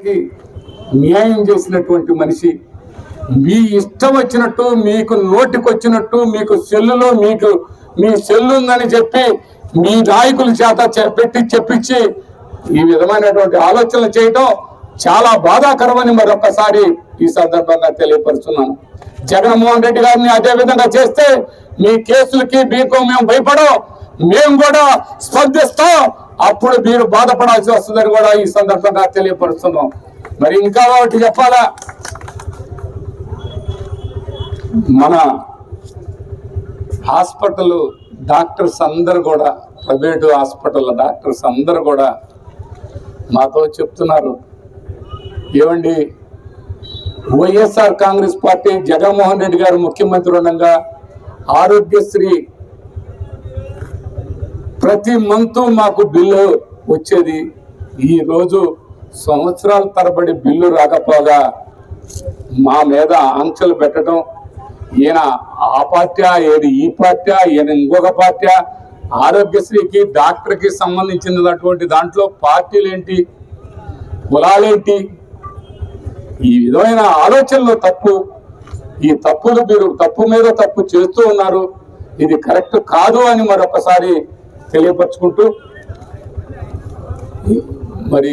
పేదవాడికి న్యాయం చేసినటువంటి మనిషి. మీ ఇష్టం వచ్చినట్టు, మీకు నోటికొచ్చినట్టు, మీకు సెల్లులో మీ సెల్లు ఉందని చెప్పి మీ నాయకుల చేత చెప్పించి ఈ విధమైనటువంటి ఆలోచనలు చేయటం చాలా బాధాకరమని మరొకసారి ఈ సందర్భంగా తెలియపరుస్తున్నాను. జగన్మోహన్ రెడ్డి గారిని అదే విధంగా చేస్తే మీ కేసులకి మీకు మేము భయపడం, మేము కూడా స్పందిస్తాం. అప్పుడు మీరు బాధపడాల్సి వస్తుందని కూడా ఈ సందర్భంగా తెలియపరుస్తున్నాం. మరి ఇంకా ఒకటి చెప్పాలా, మన హాస్పిటల్ డాక్టర్స్ అందరూ కూడా, ప్రైవేటు హాస్పిటల్ డాక్టర్స్ అందరూ కూడా మాతో చెప్తున్నారు, ఏమండి వైఎస్ఆర్ కాంగ్రెస్ పార్టీ జగన్మోహన్ రెడ్డి గారు ముఖ్యమంత్రి ఉండగా ఆరోగ్యశ్రీ ప్రతి మంత్ మాకు బిల్లు వచ్చేది. ఈరోజు సంవత్సరాల తరబడి బిల్లు రాకపోగా మా మీద ఆంక్షలు పెట్టడం, ఈయన ఆ పార్టీ, ఏది ఈ పార్టీ, ఈయన ఇంకొక పార్టీ. ఆరోగ్యశ్రీకి డాక్టర్కి సంబంధించినటువంటి దాంట్లో పార్టీలు ఏంటి, కులాలేంటి? ఈ విధమైన ఆలోచనలో తప్పు. ఈ తప్పులు మీరు తప్పు మీద తప్పు చేస్తూ ఉన్నారు. ఇది కరెక్ట్ కాదు అని మరొకసారి తెలియపరుచుకుంటూ, మరి